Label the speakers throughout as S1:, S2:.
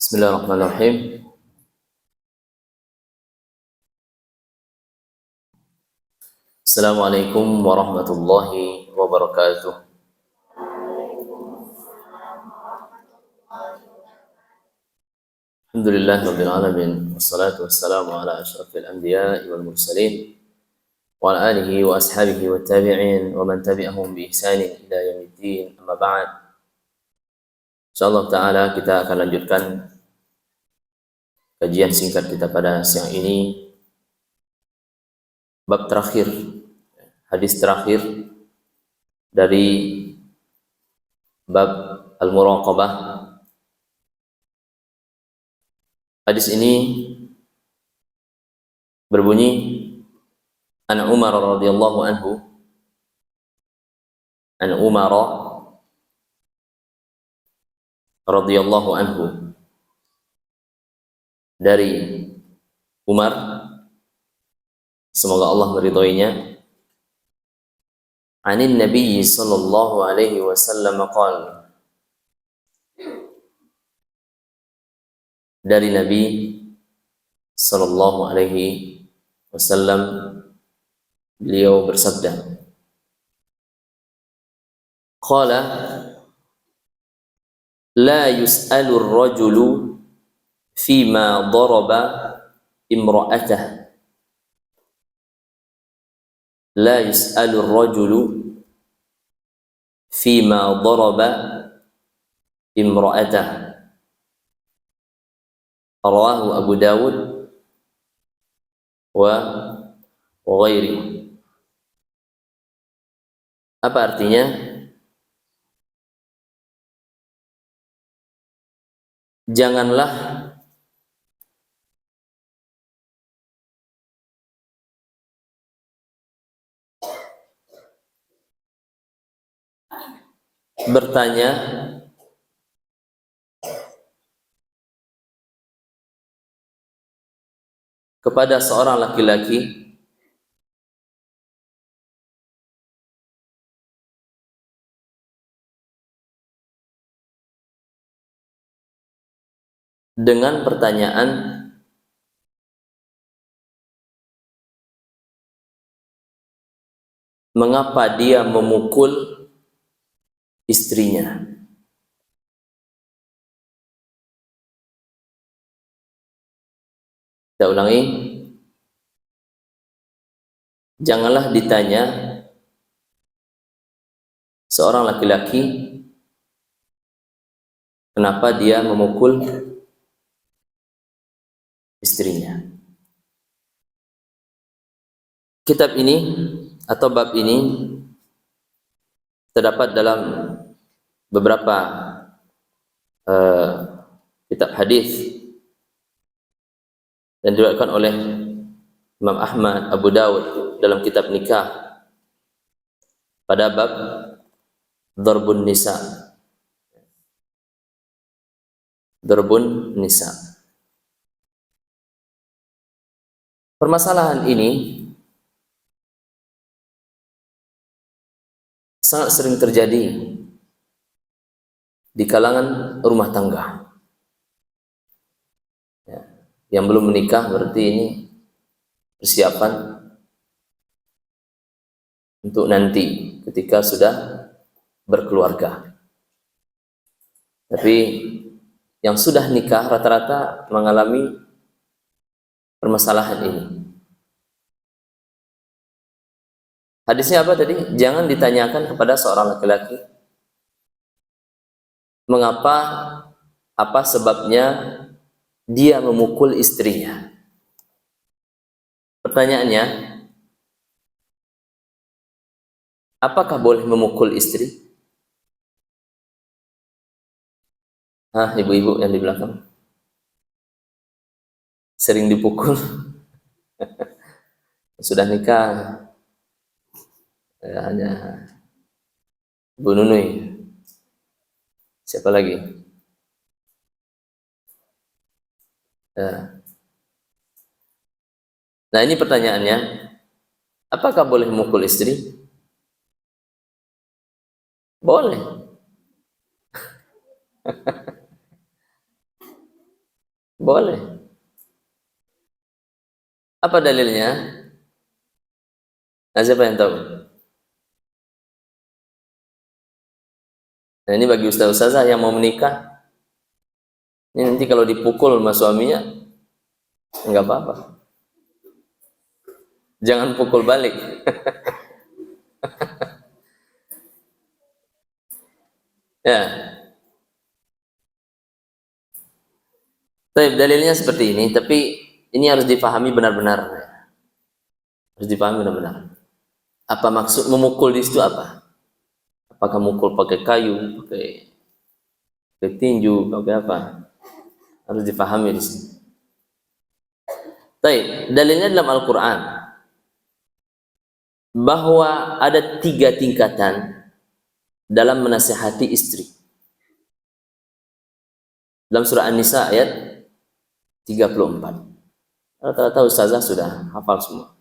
S1: Bismillahirrahmanirrahim. Assalamualaikum warahmatullahi wabarakatuh. Alhamdulillah rabbil alamin wassalatu wassalamu ala asyrafil anbiya'i wal mursalin wa ala alihi wa ashabihi wat tabi'in wa man tabi'ahum bi ihsanin ila yaumiddin. Amma ba'd. Insyaallah taala kita akan lanjutkan kajian singkat kita pada siang ini, bab terakhir, hadis terakhir dari bab al-muraqabah. Hadis ini berbunyi an Umar radhiyallahu anhu, an Umar radhiyallahu anhu, dari Umar, semoga Allah meridhoinya, anin Nabi sallallahu alaihi wasallam qala, dari Nabi sallallahu alaihi wasallam, beliau bersabda, qala la yus'alu ar-rajulu fima daraba imra'atah, la yus'alu ar-rajulu fima daraba imra'atah. Rawahu Abu Dawud wa ghairi. Apa artinya? Janganlah bertanya kepada seorang laki-laki dengan pertanyaan mengapa dia memukul istrinya. Kita ulangi. Janganlah ditanya seorang laki-laki kenapa dia memukul istrinya. Kitab ini atau bab ini terdapat dalam beberapa kitab hadis dan diriwayatkan oleh Imam Ahmad, Abu Dawud dalam kitab nikah pada bab Darbun Nisa. Darbun Nisa. Permasalahan ini sangat sering terjadi di kalangan rumah tangga. Yang belum menikah berarti ini persiapan untuk nanti ketika sudah berkeluarga. Tapi yang sudah nikah rata-rata mengalami permasalahan ini. Hadisnya apa tadi? Jangan ditanyakan kepada seorang laki-laki mengapa, apa sebabnya dia memukul istrinya. Pertanyaannya, apakah boleh memukul istri? Ibu-ibu yang di belakang sering dipukul. Sudah nikah hanya Bu Nunui. Siapa lagi? Nah, ini pertanyaannya, apakah boleh memukul istri? Boleh. Boleh. Apa dalilnya? Nah, siapa yang tahu? Nah, ini bagi ustaz-ustazah yang mau menikah, ini nanti kalau dipukul sama suaminya, enggak apa-apa. Jangan pukul balik. Ya. Tapi dalilnya seperti ini, tapi ini harus dipahami benar-benar. Harus dipahami benar-benar. Apa maksud memukul di situ apa? Apakah mukul pakai kayu, pakai tinju, pakai apa? Harus dipahami di sini. Baik, dalilnya dalam Al-Quran bahwa ada 3 tingkatan dalam menasihati istri. Dalam surah An-Nisa ayat 34. Rata-rata ustazah sudah hafal semua.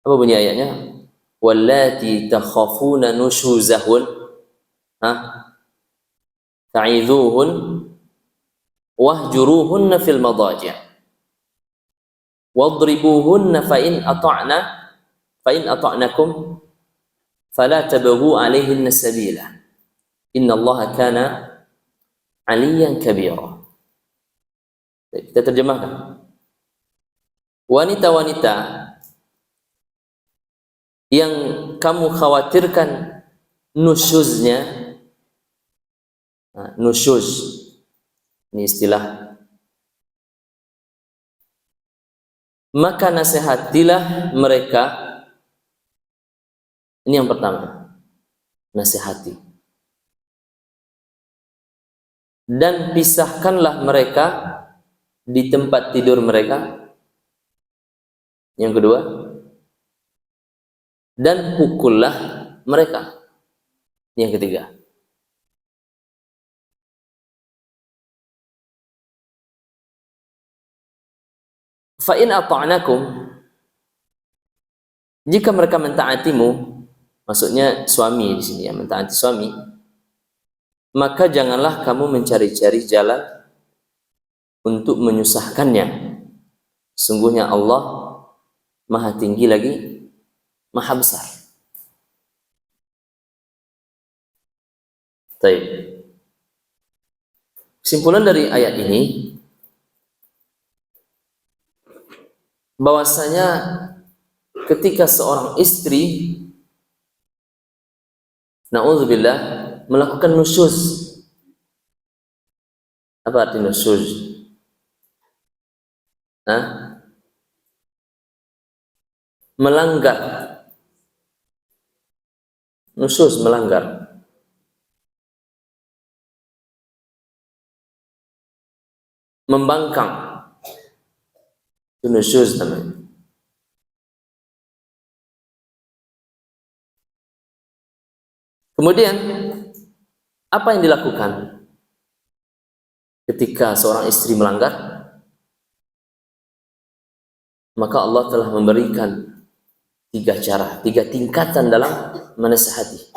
S1: Apa bunyi ayatnya? Wallati takhafuna nushuzahun fa'idhuhun wahjuruhunna fil madaji' wadribuhunna fa'in ata'nakum fala tabghu 'alaihinna sabila innallaha kana 'aliyan kabira. Kita terjemahkan. Wanita-wanita yang kamu khawatirkan nusyuznya, nusyuz ini istilah, maka nasihatilah mereka. Ini yang pertama, nasihati. Dan pisahkanlah mereka di tempat tidur mereka. Yang kedua, dan pukullah mereka. Yang ketiga. Fa'in ata'nakum, jika mereka mentaatimu, maksudnya suami di sini ya, mentaati suami, maka janganlah kamu mencari-cari jalan untuk menyusahkannya. Sungguhnya Allah Maha tinggi lagi Maha besar. Baik. Kesimpulan dari ayat ini bahwasanya ketika seorang istri na'udzubillah melakukan nusyuz. Apa arti nusyuz? Melanggar. Nusyuz melanggar. Membangkang. Itu nusyuz namanya. Kemudian apa yang dilakukan ketika seorang istri melanggar? Maka Allah telah memberikan 3 cara, 3 tingkatan dalam menasihati.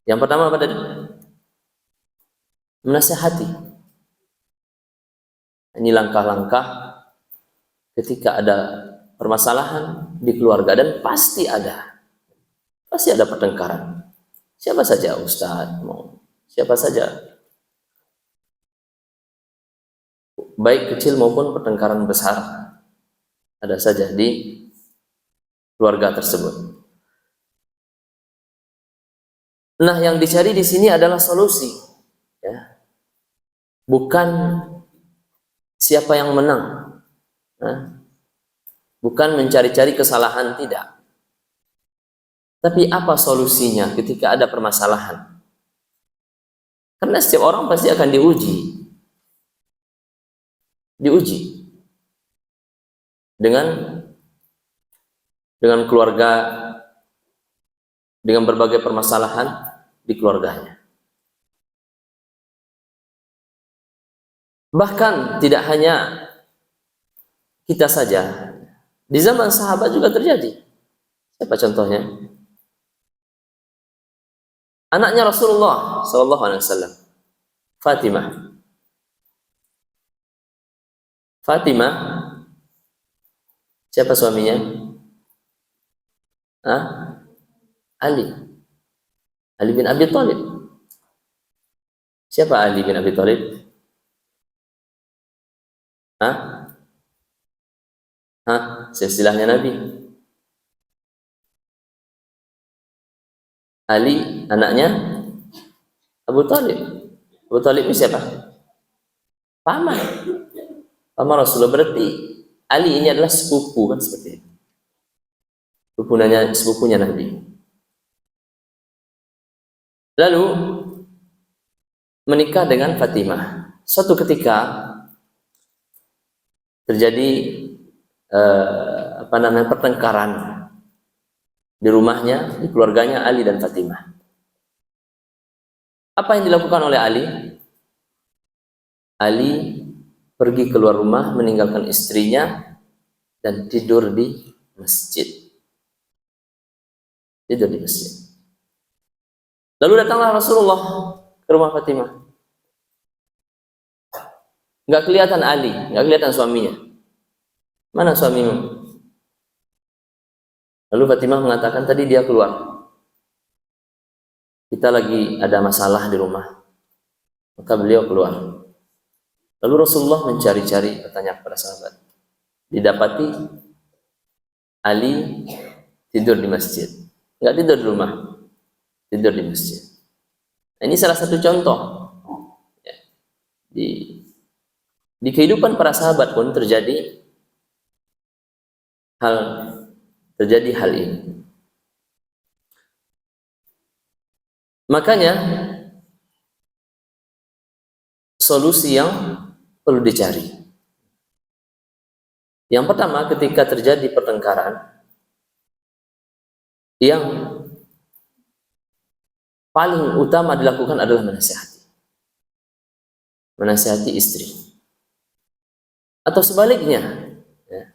S1: Yang pertama apa tadi? Menasihati. Ini langkah-langkah ketika ada permasalahan di keluarga, dan pasti ada pertengkaran. Siapa saja ustaz, siapa saja, baik kecil maupun pertengkaran besar, ada saja di keluarga tersebut. Nah, yang dicari di sini adalah solusi, ya. Bukan siapa yang menang, bukan mencari-cari kesalahan, tidak. Tapi apa solusinya ketika ada permasalahan? Karena setiap orang pasti akan diuji dengan keluarga, dengan berbagai permasalahan di keluarganya. Bahkan tidak hanya kita saja, di zaman sahabat juga terjadi. Siapa contohnya? Anaknya Rasulullah SAW, Fatimah. Fatimah, siapa suaminya? Hah? Ali. Ali bin Abi Thalib. Siapa Ali bin Abi Thalib? Hah? Hah? Silsilahnya Nabi. Ali anaknya Abu Thalib. Abu Thalib ini siapa? Paman. Paman Rasulullah. Berarti Ali ini adalah sepupu, kan seperti itu. Sepupunya Nabi. Lalu menikah dengan Fatimah. Suatu ketika terjadi pertengkaran di rumahnya, di keluarganya Ali dan Fatimah. Apa yang dilakukan oleh Ali? Ali pergi keluar rumah, meninggalkan istrinya dan tidur di masjid. Tidur di masjid. Lalu datanglah Rasulullah ke rumah Fatimah. Nggak kelihatan Ali, nggak kelihatan suaminya. Mana suamimu? Lalu Fatimah mengatakan, tadi dia keluar. Kita lagi ada masalah di rumah. Maka beliau keluar. Lalu Rasulullah mencari-cari, bertanya kepada sahabat. Didapati Ali tidur di masjid. Nggak tidur di rumah, tidur di masjid. Nah, ini salah satu contoh. Ya. Di kehidupan para sahabat pun terjadi hal ini. Makanya solusi yang perlu dicari. Yang pertama, ketika terjadi pertengkaran, yang paling utama dilakukan adalah menasihati. Menasihati istri. Atau sebaliknya, ya,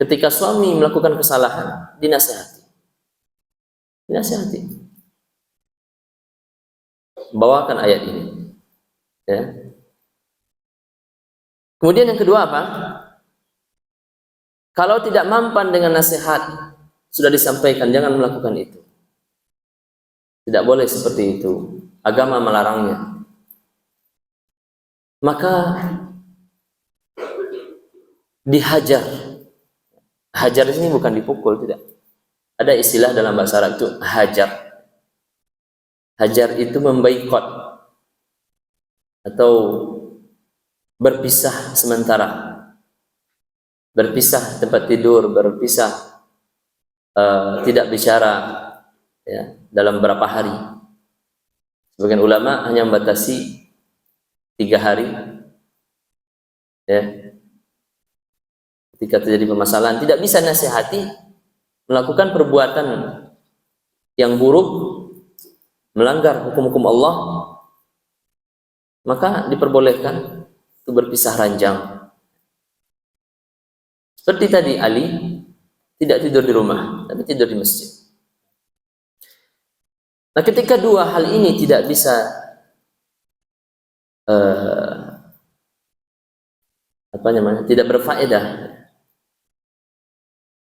S1: ketika suami melakukan kesalahan, dinasihati. Dinasihati. Bawakan ayat ini. Ya. Kemudian yang kedua apa? Kalau tidak mampan dengan nasihat, sudah disampaikan, jangan melakukan itu. Tidak boleh seperti itu. Agama melarangnya. Maka dihajar. Hajar di sini bukan dipukul, tidak. Ada istilah dalam bahasa Arab itu hajar. Hajar itu memboikot atau berpisah sementara. Berpisah tempat tidur, berpisah tidak bicara, ya, dalam beberapa hari. Sebagian ulama hanya membatasi 3 hari, ya. Ketika terjadi permasalahan, tidak bisa nasihati, melakukan perbuatan yang buruk, melanggar hukum-hukum Allah, maka diperbolehkan untuk berpisah ranjang. Seperti tadi Ali tidak tidur di rumah, tapi tidur di masjid. Nah, ketika dua hal ini tidak bisa tidak berfaedah,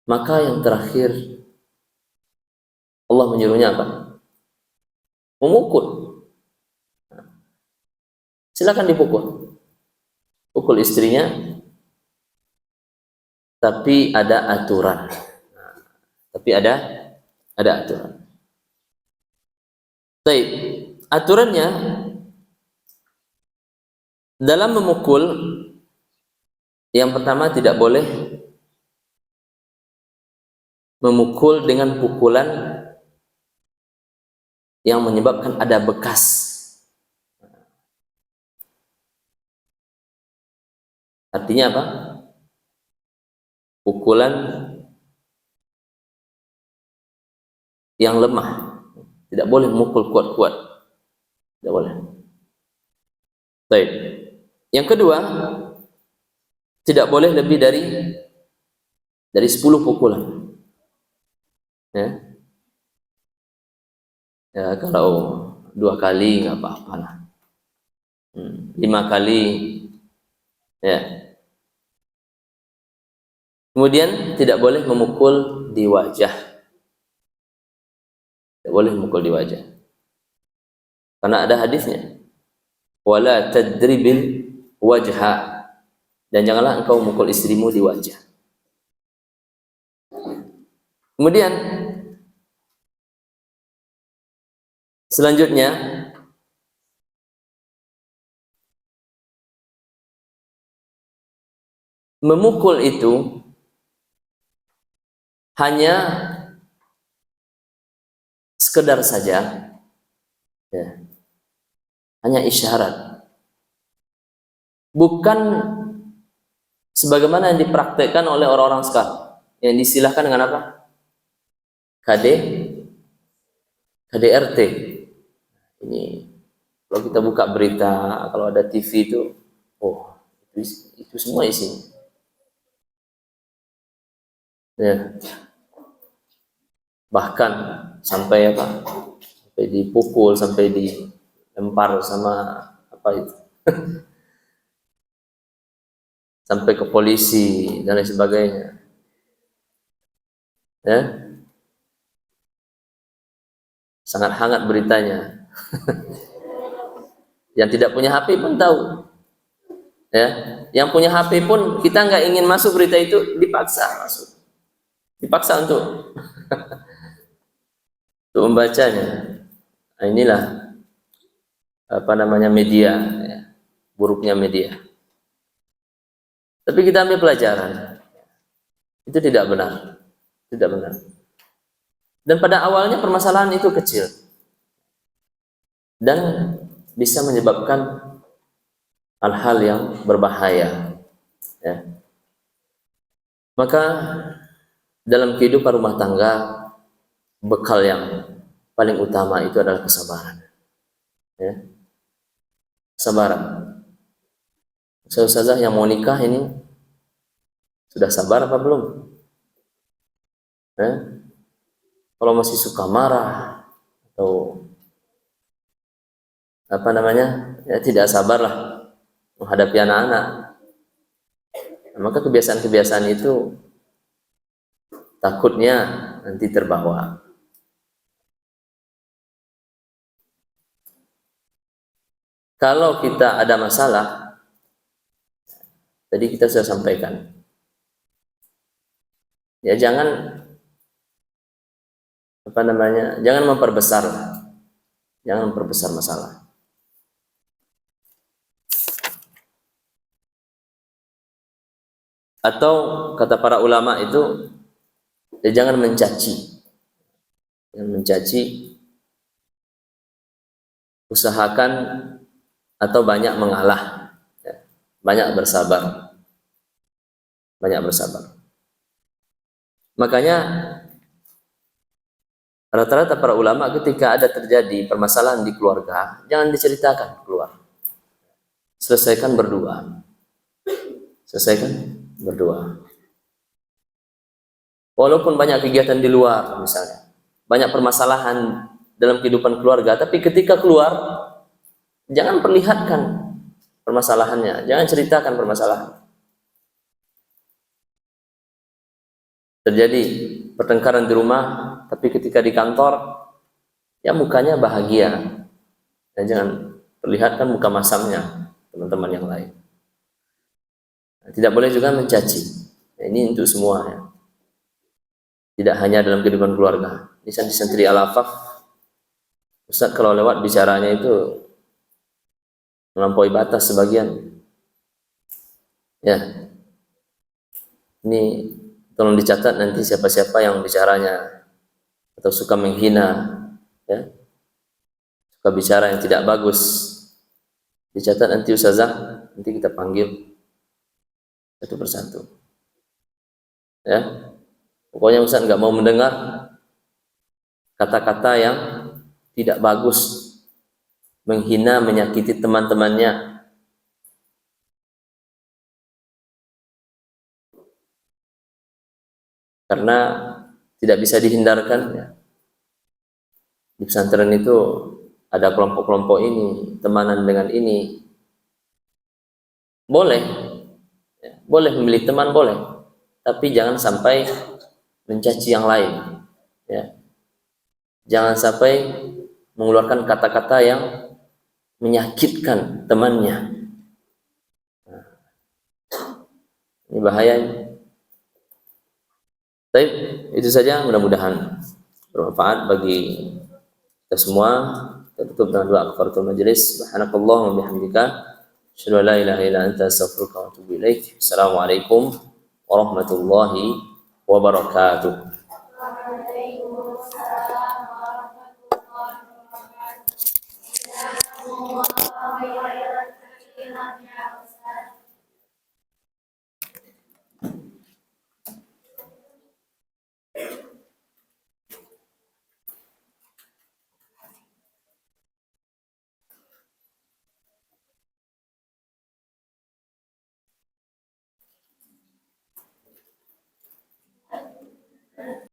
S1: maka yang terakhir Allah menyuruhnya apa? Memukul. Silakan dipukul. Pukul istrinya, tapi ada aturan. Tapi ada aturan. Baik, aturannya dalam memukul, yang pertama tidak boleh memukul dengan pukulan yang menyebabkan ada bekas. Artinya apa? Pukulan yang lemah. Tidak boleh memukul kuat-kuat. Tidak boleh. Baik. Yang kedua, tidak boleh lebih dari 10 pukulan. Ya. Ya, kalau 2 kali nggak apa-apa lah. 5 kali, ya, Kemudian tidak boleh memukul di wajah. Tidak boleh memukul di wajah. Karena ada hadisnya. Wala tadribil wajha. Dan janganlah engkau memukul istrimu di wajah. Kemudian selanjutnya memukul itu hanya sekedar saja, ya, hanya isyarat, bukan sebagaimana yang dipraktekkan oleh orang-orang sekarang yang disilahkan dengan apa? KDRT. Ini kalau kita buka berita, kalau ada TV itu, oh itu semua isinya. Ya. Bahkan sampai apa? Sampai dipukul, sampai dilempar sama apa itu, sampai ke polisi dan lain sebagainya. Ya, sangat hangat beritanya. Yang tidak punya HP pun tahu. Ya, yang punya HP pun kita nggak ingin masuk berita itu, dipaksa masuk, dipaksa untuk membacanya. Nah, inilah apa namanya media, ya, buruknya media. Tapi kita ambil pelajaran, itu tidak benar, tidak benar. Dan pada awalnya permasalahan itu kecil dan bisa menyebabkan hal-hal yang berbahaya, ya. Maka dalam kehidupan rumah tangga, bekal yang paling utama itu adalah kesabaran, ya. Kesabaran. Ustazah yang mau nikah ini sudah sabar apa belum? Ya? Kalau masih suka marah atau apa namanya, ya tidak sabarlah menghadapi anak-anak, maka kebiasaan-kebiasaan itu takutnya nanti terbawa. Kalau kita ada masalah, tadi kita sudah sampaikan, ya jangan apa namanya, jangan memperbesar masalah. Atau kata para ulama itu, ya jangan mencaci, usahakan atau banyak mengalah, ya, banyak bersabar. Makanya rata-rata para ulama ketika ada terjadi permasalahan di keluarga, jangan diceritakan keluar, selesaikan berdua. Walaupun banyak kegiatan di luar, misalnya banyak permasalahan dalam kehidupan keluarga, tapi ketika keluar jangan perlihatkan permasalahannya, jangan ceritakan permasalahan. Terjadi pertengkaran di rumah, tapi ketika di kantor, ya mukanya bahagia, dan jangan perlihatkan muka masamnya teman-teman yang lain. Tidak boleh juga mencaci. Nah, ini untuk semua, ya. Tidak hanya dalam kehidupan keluarga. Di santri Al-Afaf, Ustaz kalau lewat bicaranya itu melampaui batas sebagian. Ya, ini tolong dicatat nanti siapa-siapa yang bicaranya atau suka menghina, ya, suka bicara yang tidak bagus, dicatat nanti Ustazah, nanti kita panggil satu persatu, ya. Pokoknya Ustaz nggak mau mendengar kata-kata yang tidak bagus, menghina, menyakiti teman-temannya. Karena tidak bisa dihindarkan, ya. Di pesantren itu ada kelompok-kelompok ini, temanan dengan ini. Boleh, ya, boleh memilih teman, boleh. tapi jangan sampai mencaci yang lain, ya. Jangan sampai mengeluarkan kata-kata yang menyakitkan temannya. Ini bahaya. Baik, itu saja, mudah-mudahan bermanfaat bagi kita semua. Kita tutup dengan doa kafaratul majelis. Subhanakallahumma wa bihamdika, asyhadu an la ilaha illa anta, astaghfiruka wa atubu ilaik. Assalamualaikum warahmatullahi wabarakatuh.